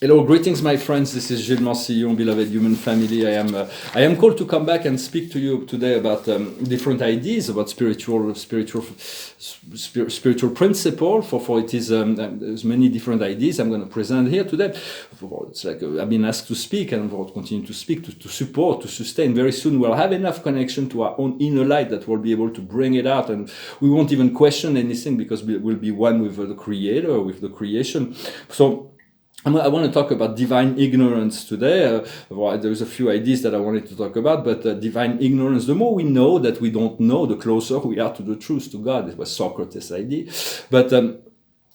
Hello, greetings, my friends. This is Gillesmansillon, beloved human family. I am called to come back and speak to you today about different ideas about spiritual principle. For it is there's many different ideas I'm going to present here today. It's like I've been asked to speak, and we'll continue to speak to support, to sustain. Very soon we'll have enough connection to our own inner light that we'll be able to bring it out, and we won't even question anything because we'll be one with the Creator, with the creation. So I want to talk about divine ignorance today. There's a few ideas that I wanted to talk about, but divine ignorance, the more we know that we don't know, the closer we are to the truth, to God. It was Socrates' idea.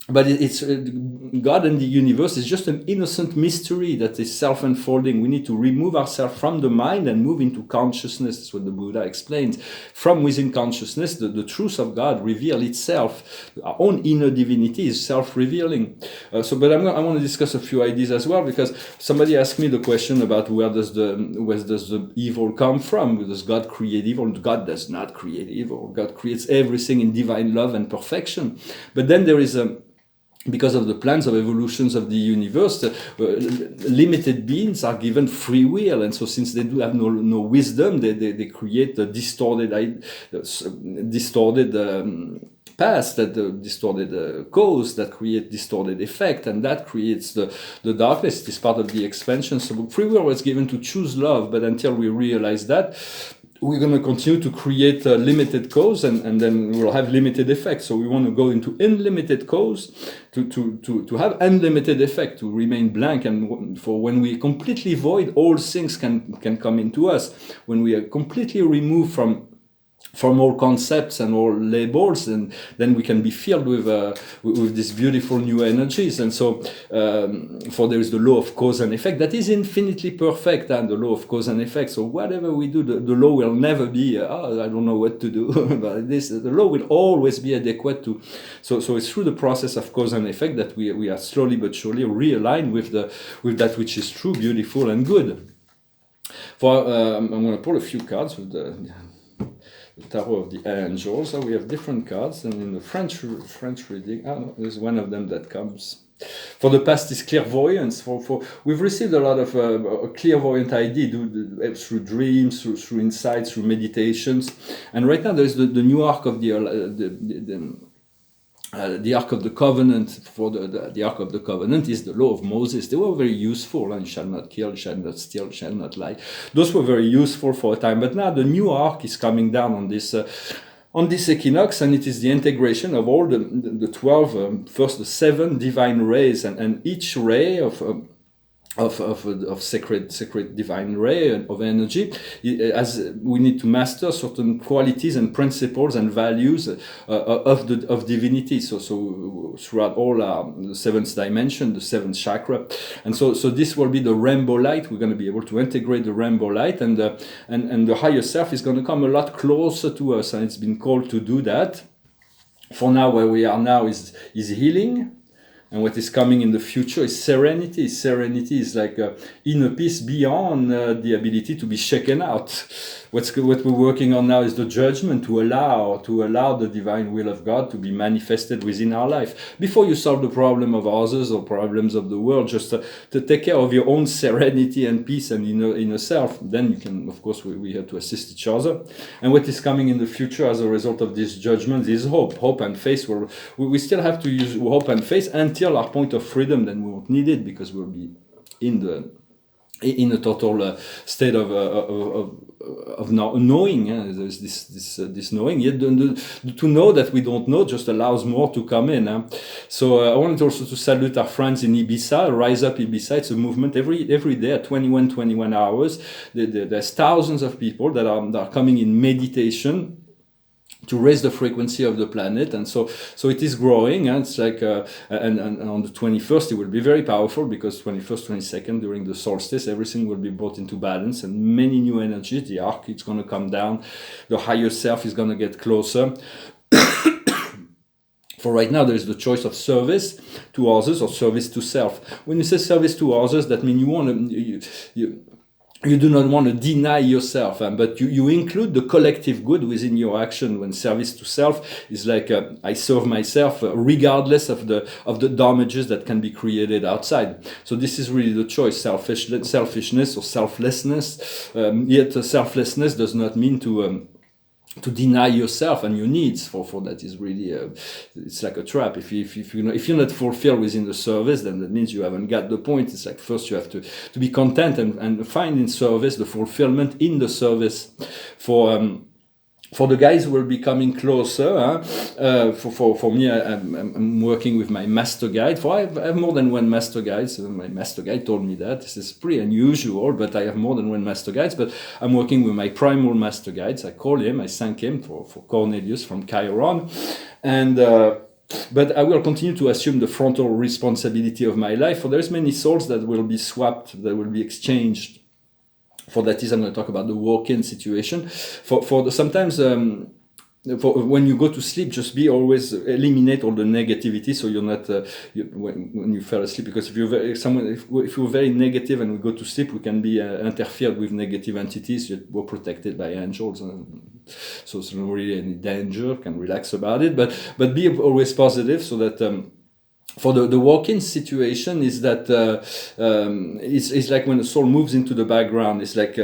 But it's God and the universe is just an innocent mystery that is self-unfolding. We need to remove ourselves from the mind and move into consciousness. That's what the Buddha explains. From within consciousness, the truth of God reveals itself. Our own inner divinity is self-revealing. But I want to discuss a few ideas as well, because somebody asked me the question about where does the evil come from? Does God create evil? God does not create evil. God creates everything in divine love and perfection. But then there is because of the plans of evolutions of the universe, limited beings are given free will, and so since they do have no wisdom, they create a distorted past, that distorted cause, that create distorted effect, and that creates the darkness. It is part of the expansion. So free will was given to choose love, but until we realize that, we're going to continue to create a limited cause, and then we'll have limited effect. So we want to go into unlimited cause to have unlimited effect, to remain blank. And for when we completely void, all things can come into us. When we are completely removed from all concepts and all labels, and then we can be filled with these beautiful new energies. And so for there is the law of cause and effect that is infinitely perfect, and the law of cause and effect. So whatever we do, the law will never be I don't know what to do about this. The law will always be adequate to. So it's through the process of cause and effect that we are slowly but surely realigned with that which is true, beautiful, and good. I'm going to pull a few cards with the Tarot of the Angels. So we have different cards, and in the French reading, no, there's one of them that comes. For the past is clairvoyance. We've received a lot of clairvoyant idea through dreams, through insights, through meditations, and right now there's the new arc of the Ark of the Covenant. For the Ark of the Covenant is the law of Moses. They were very useful, and you shall not kill, you shall not steal, you shall not lie. Those were very useful for a time, but now the new Ark is coming down on this equinox, and it is the integration of all the 12, first the 7 divine rays, and each ray of sacred divine ray of energy, as we need to master certain qualities and principles and values of divinity. So throughout all the 7th dimension, the 7th chakra, and so this will be the rainbow light. We're going to be able to integrate the rainbow light, and the higher self is going to come a lot closer to us, and it's been called to do that. For now, where we are now is healing. And what is coming in the future is serenity. Serenity is like inner peace beyond the ability to be shaken out. What we're working on now is the judgment, to allow the divine will of God to be manifested within our life. Before you solve the problem of others or problems of the world, just to take care of your own serenity and peace and inner self. Then you can, of course, we have to assist each other. And what is coming in the future as a result of this judgment is hope and faith. We still have to use hope and faith until our point of freedom. Then we won't need it, because we'll be in a total state of knowing. There's this knowing. Yet to know that we don't know just allows more to come in. So I wanted also to salute our friends in Ibiza. Rise Up Ibiza. It's a movement every day at 21 hours. There's thousands of people that are coming in meditation to raise the frequency of the planet, and so it is growing, and it's like and on the 21st it will be very powerful, because 21st, 22nd during the solstice everything will be brought into balance, and many new energies. The arc, it's going to come down, the higher self is going to get closer. For right now, there is the choice of service to others or service to self. When you say service to others, that means you do not want to deny yourself, but you include the collective good within your action. When service to self is like I serve myself regardless of the damages that can be created outside. So this is really the choice: selfishness or selflessness. Yet selflessness does not mean to deny yourself and your needs. For that is really it's like a trap. If you're not fulfilled within the service, then that means you haven't got the point. It's like first you have to be content and find in service the fulfillment in the service. For the guys who will be coming closer, for me, I'm working with my master guide. I have more than one master guide. So my master guide told me that. This is pretty unusual, but I have more than one master guides. But I'm working with my primal master guides. I call him, I thank him for Cornelius from Chiron. And but I will continue to assume the frontal responsibility of my life. For there's many souls that will be swapped, that will be exchanged. For that is, I'm going to talk about the walk-in situation. Sometimes for when you go to sleep, just always eliminate all the negativity, so you're not when you fell asleep. Because if you're very negative and we go to sleep, we can be interfered with negative entities. We're protected by angels, so it's not really any danger. Can relax about it, but be always positive, so that. For the walk-in situation is that it's like when a soul moves into the background. It's like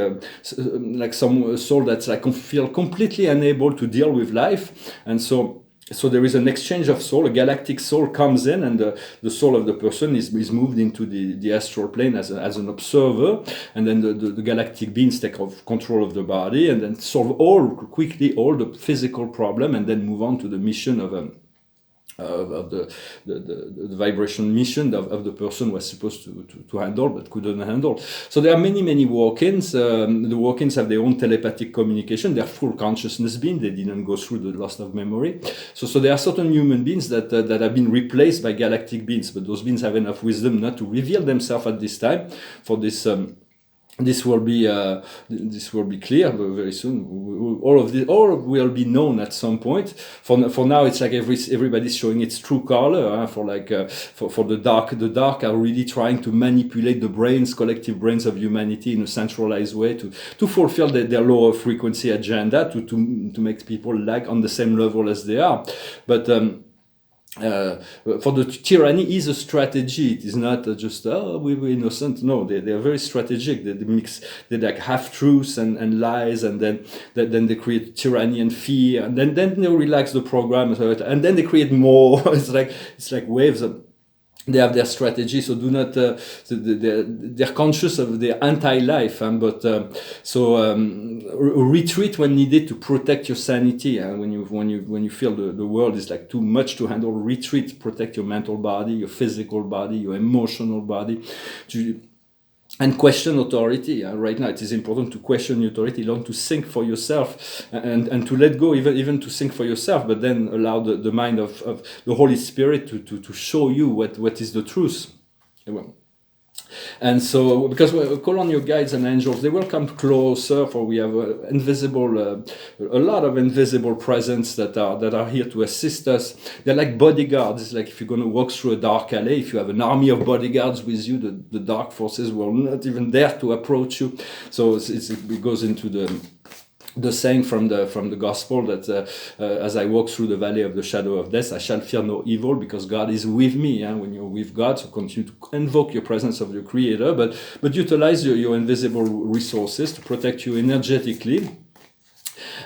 some soul that's like feel completely unable to deal with life, and so there is an exchange of soul. A galactic soul comes in, and the soul of the person is moved into the astral plane as an observer, and then the galactic beings take control of the body and then solve quickly all the physical problem, and then move on to the mission of the vibration mission of the person was supposed to handle but couldn't handle. So there are many walk-ins. The walk-ins have their own telepathic communication. They're full consciousness beings. They didn't go through the loss of memory. So there are certain human beings that have been replaced by galactic beings, but those beings have enough wisdom not to reveal themselves at this time. For this this will be clear very soon. All will be known at some point. For now, it's like everybody's showing its true color. For the dark are really trying to manipulate the collective brains of humanity in a centralized way to fulfill their lower frequency agenda, to make people lag on the same level as they are. But for the tyranny is a strategy. It is not just we were innocent. No, they are very strategic. They like half truths and lies, and then they create tyranny and fear, and then they relax the program, and then they create more. It's like waves. They have their strategy, so do not. They're conscious of their anti-life, retreat when needed to protect your sanity. When you feel the world is like too much to handle, retreat, protect your mental body, your physical body, your emotional body. And question authority. Right now, it is important to question authority, learn to think for yourself, and to let go, even to think for yourself, but then allow the mind of the Holy Spirit to show you what is the truth. And so, because we call on your guides and angels, they will come closer. For we have a lot of invisible presence that are here to assist us. They're like bodyguards. It's like if you're going to walk through a dark alley, if you have an army of bodyguards with you, the dark forces will not even dare to approach you. So it goes into the saying from the gospel that as I walk through the valley of the shadow of death, I shall fear no evil, because God is with me. When you're with God, so continue to invoke your presence of your Creator, but utilize your invisible resources to protect you energetically.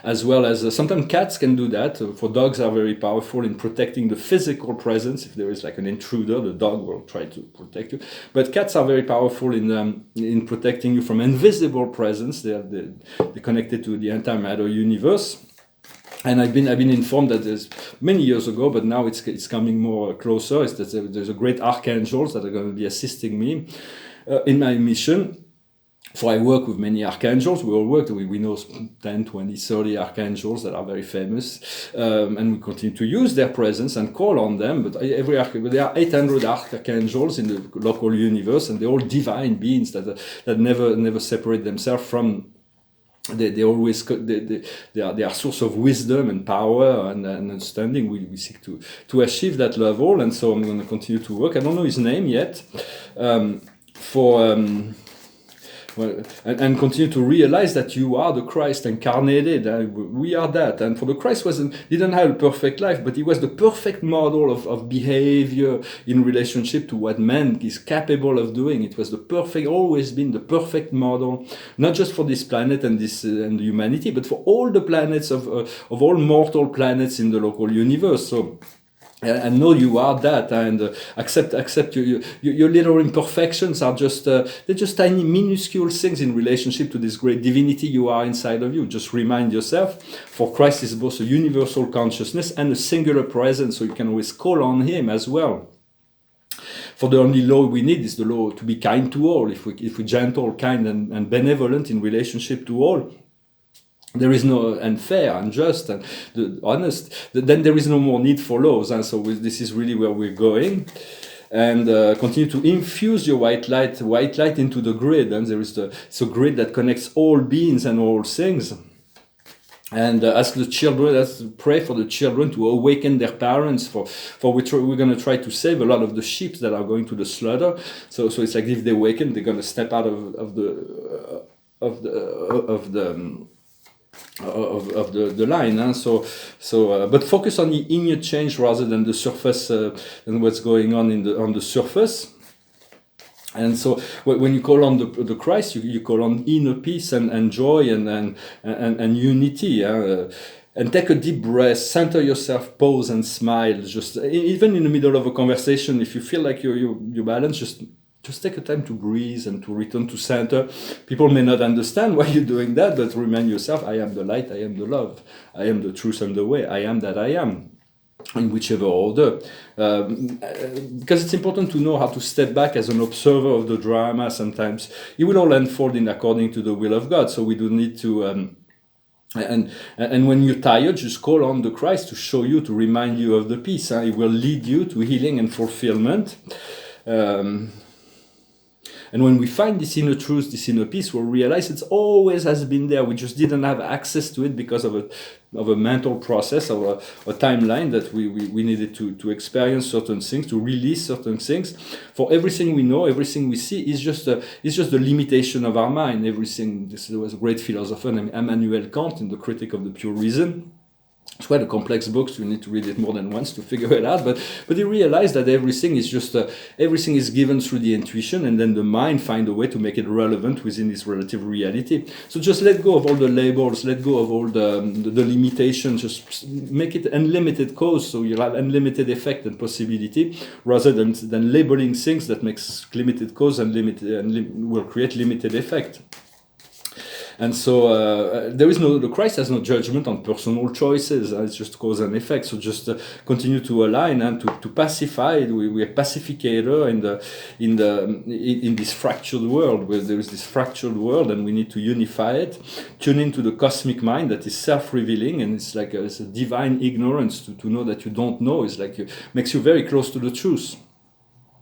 As well as sometimes cats can do that. For dogs are very powerful in protecting the physical presence. If there is like an intruder, the dog will try to protect you. But cats are very powerful in protecting you from invisible presence. They're connected to the entire matter universe. And I've been informed that there's many years ago, but now it's coming more closer. Is that there's a great archangels that are going to be assisting me in my mission. For I work with many archangels. We all work. We know 10, 20, 30 archangels that are very famous. And we continue to use their presence and call on them. But there are 800 archangels in the local universe, and they're all divine beings that never separate themselves from. They are source of wisdom and power and understanding. We seek to achieve that level. And so I'm going to continue to work. I don't know his name yet. and continue to realize that you are the Christ incarnated. We are that. And for the Christ didn't have a perfect life, but he was the perfect model of behavior in relationship to what man is capable of doing. It was always been the perfect model, not just for this planet and humanity, but for all the planets of all mortal planets in the local universe. So. And know you are that, and accept your little imperfections are they're just tiny minuscule things in relationship to this great divinity you are inside of you. Just remind yourself, for Christ is both a universal consciousness and a singular presence, so you can always call on him as well. For the only law we need is the law to be kind to all. If we gentle, kind, and benevolent in relationship to all, there is no unfair, unjust, and honest. Then there is no more need for laws, and so this is really where we're going. And continue to infuse your white light into the grid, and there is a grid that connects all beings and all things. And ask the children, pray for the children to awaken their parents. For we're going to try to save a lot of the sheep that are going to the slaughter. So it's like if they awaken, they're going to step out of the line, but focus on the inner change rather than the surface and what's going on on the surface. And so when you call on the Christ, you call on inner peace and joy and unity. And take a deep breath, center yourself, pause and smile. Just even in the middle of a conversation, if you feel like you're balanced, just take a time to breathe and to return to center. People may not understand why you're doing that, but remind yourself, I am the light, I am the love, I am the truth and the way, I am that I am, in whichever order. Because it's important to know how to step back as an observer of the drama sometimes. It will all unfold according to the will of God, so we do need to... And when you're tired, just call on the Christ to show you, to remind you of the peace. It will lead you to healing and fulfillment. And when we find this inner truth, this inner peace, we'll realize it always has been there. We just didn't have access to it because of a mental process, or a timeline that we needed to experience certain things, to release certain things. For everything we know, everything we see is just the limitation of our mind. Everything. This was a great philosopher named Immanuel Kant in The Critique of the Pure Reason. It's quite a complex book, so you need to read it more than once to figure it out. But he realized that everything is everything is given through the intuition, and then the mind finds a way to make it relevant within this relative reality. So just let go of all the labels, let go of all the limitations. Just make it unlimited cause, so you'll have unlimited effect and possibility, rather than labeling things that makes limited cause and will create limited effect. And so the Christ has no judgment on personal choices. It's just cause and effect. So just continue to align and to pacify. We're a pacificator in this fractured world, where there is this fractured world, and we need to unify it. Tune into the cosmic mind that is self-revealing, and it's like it's a divine ignorance to know that you don't know. It's like makes you very close to the truth.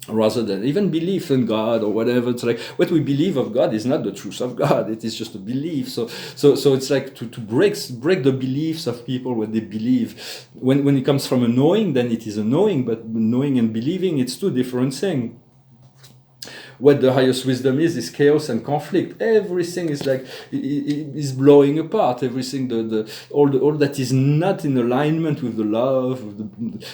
Rather than even belief in God or whatever. It's like what we believe of God is not the truth of God. It is just a belief. So it's like to break the beliefs of people, what they believe. When it comes from a knowing, then it is a knowing, but knowing and believing, it's two different things. What the highest wisdom is chaos and conflict. Everything is like is blowing apart. Everything, all that is not in alignment with the love.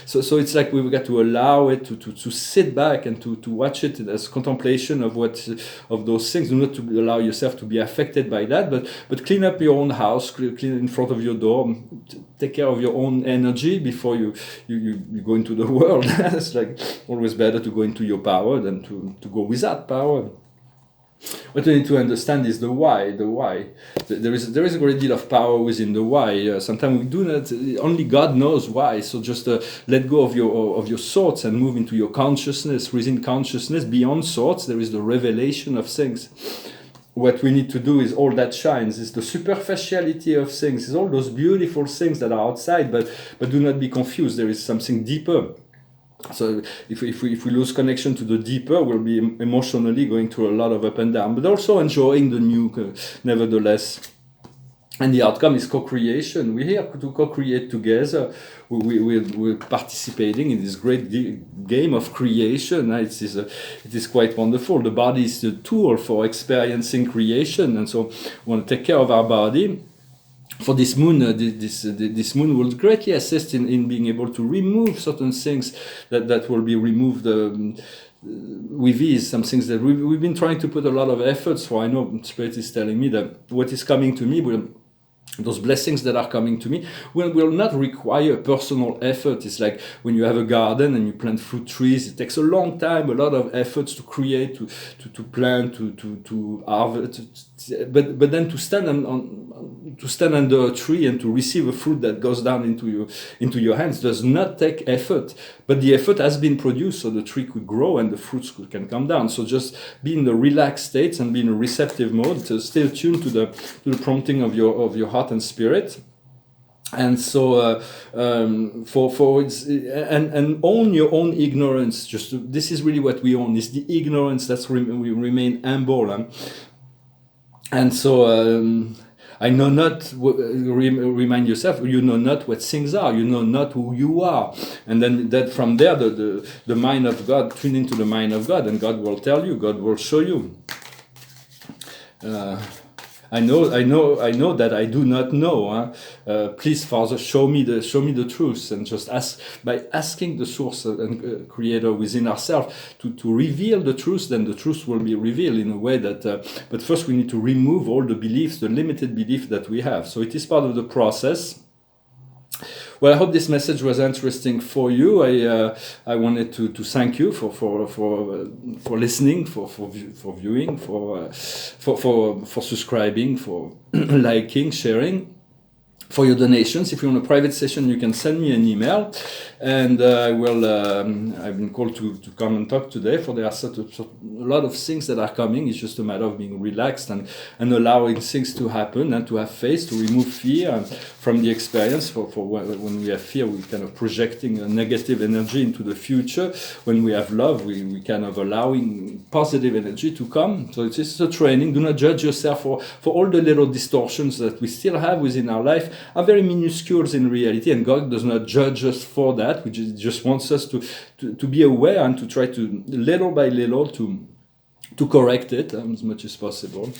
So it's like we've got to allow it to sit back and to watch it as contemplation of those things. Do not to allow yourself to be affected by that, but clean up your own house, clean in front of your door. Take care of your own energy before you go into the world. It's like always better to go into your power than to go without power. What we need to understand is the why. There is a great deal of power within the why. Sometimes we do not. Only God knows why. So just let go of your thoughts and move into your consciousness. Within consciousness, beyond thoughts, there is the revelation of things. What we need to do is all that shines. Is the superficiality of things. Is all those beautiful things that are outside. But do not be confused. There is something deeper. So if we lose connection to the deeper, we'll be emotionally going through a lot of up and down, but also enjoying the new, nevertheless. and the outcome is co-creation. We're here to co-create together. We're participating in this great game of creation. It is quite wonderful. The body is the tool for experiencing creation, and so we want to take care of our body. For this moon, this moon will greatly assist in being able to remove certain things that will be removed with ease. Some things that we've been trying to put a lot of efforts for. I know Spirit is telling me that what is coming to me will. Those blessings that are coming to me will not require personal effort. It's like when you have a garden and you plant fruit trees. It takes a long time, a lot of efforts to create, to plant, to harvest. But then to stand under a tree and to receive a fruit that goes down into your hands does not take effort. But the effort has been produced, so the tree could grow and the fruits can come down. So just be in the relaxed state and be in a receptive mode, to stay tuned to the prompting of your heart and spirit. And so for it's and own your own ignorance. This is really what we own, is the ignorance. We remain humble. And so I know not, remind yourself, you know not what things are, you know not who you are. And then that from there, the mind of God, tune into the mind of God, and God will tell you, God will show you. I know that I do not know. Please, Father, show me the truth, and just by asking the source and creator within ourselves to reveal the truth. Then the truth will be revealed in a way that. But first, we need to remove all the beliefs, the limited belief that we have. So it is part of the process. Well, I hope this message was interesting for you. I wanted to thank you for listening, for viewing, for subscribing, for liking, sharing, for your donations. If you want a private session, you can send me an email, and I will. I've been called to come and talk today. For there are a lot of things that are coming. It's just a matter of being relaxed and allowing things to happen, and to have faith, to remove fear from the experience. For when we have fear, we're kind of projecting a negative energy into the future. When we have love, we kind of allowing positive energy to come. So it's a training. Do not judge yourself for all the little distortions that we still have within our life. Are very minuscule in reality, and God does not judge us for that. He just wants us to be aware and to try to, little by little, to correct it as much as possible.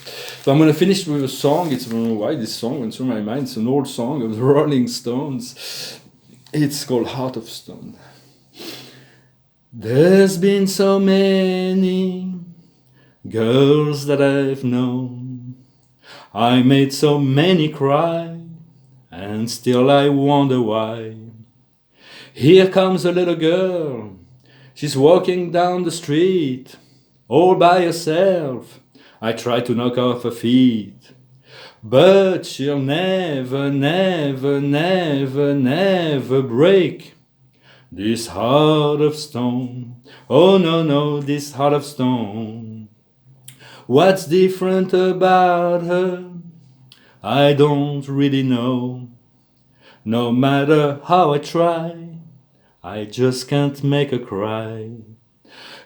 So I'm going to finish with a song. I don't know why this song went through my mind. It's an old song of the Rolling Stones. It's called Heart of Stone. There's been so many girls that I've known. I made so many cry, and still I wonder why. Here comes a little girl. She's walking down the street, all by herself. I try to knock off her feet, but she'll never, never, never, never break this heart of stone. Oh no, no, this heart of stone. What's different about her? I don't really know. No matter how I try, I just can't make her cry.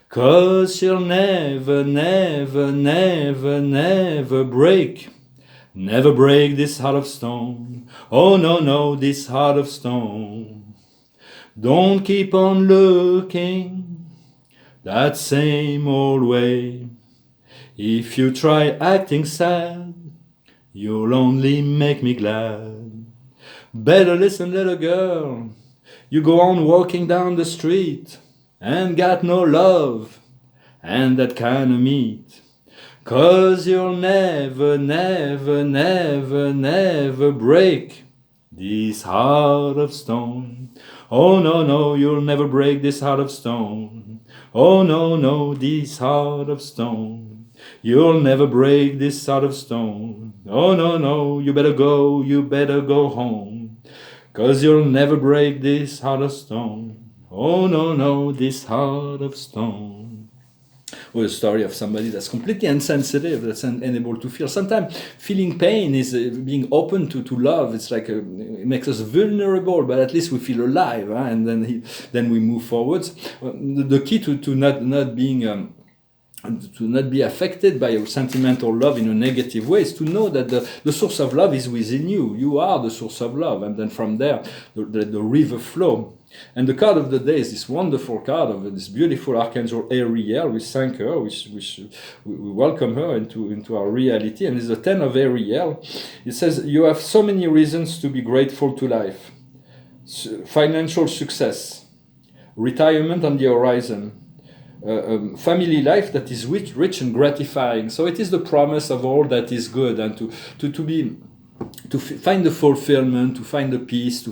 'Cause she'll never, never, never, never break this heart of stone. Oh no, no, this heart of stone. Don't keep on looking that same old way. If you try acting sad, you'll only make me glad. Better listen, little girl. You go on walking down the street and got no love and that kind of meat. 'Cause you'll never, never, never, never break this heart of stone. Oh no, no, you'll never break this heart of stone. Oh no, no, this heart of stone. You'll never break this heart of stone. Oh no, no, you better go home. 'Cause you'll never break this heart of stone. Oh no, no, this heart of stone. Or a story of somebody that's completely insensitive, that's unable to feel. Sometimes feeling pain is being open to love. It's like it makes us vulnerable, but at least we feel alive, and then we move forwards. The key to not being to not be affected by a sentimental love in a negative way, is to know that the source of love is within you. You are the source of love, and then from there the river flow. And the card of the day is this wonderful card of this beautiful Archangel Ariel. We thank her, we welcome her into our reality, and it's the 10 of Ariel. It says, you have so many reasons to be grateful to life. Financial success, retirement on the horizon, family life that is rich and gratifying. So it is the promise of all that is good, and to find the fulfillment, to find the peace, to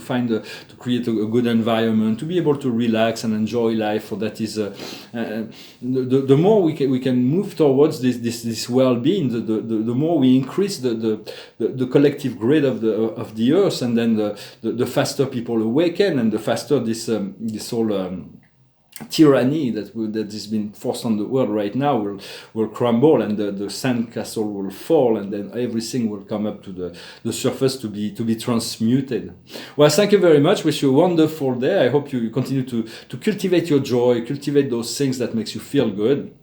create a good environment, to be able to relax and enjoy life. For that is the more we can move towards this well-being, the more we increase the collective grid of the earth, and then the faster people awaken, and the faster this whole tyranny that is being forced on the world right now will crumble, and the sandcastle will fall, and then everything will come up to the surface to be transmuted. Well, thank you very much. Wish you a wonderful day. I hope you continue to cultivate your joy, cultivate those things that makes you feel good.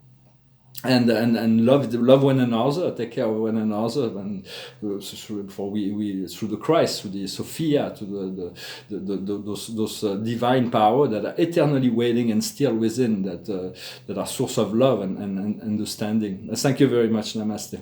And love one another, take care of one another, and through the Christ, through the Sophia, to those divine power that are eternally waiting and still within, that are source of love and understanding. Thank you very much. Namaste.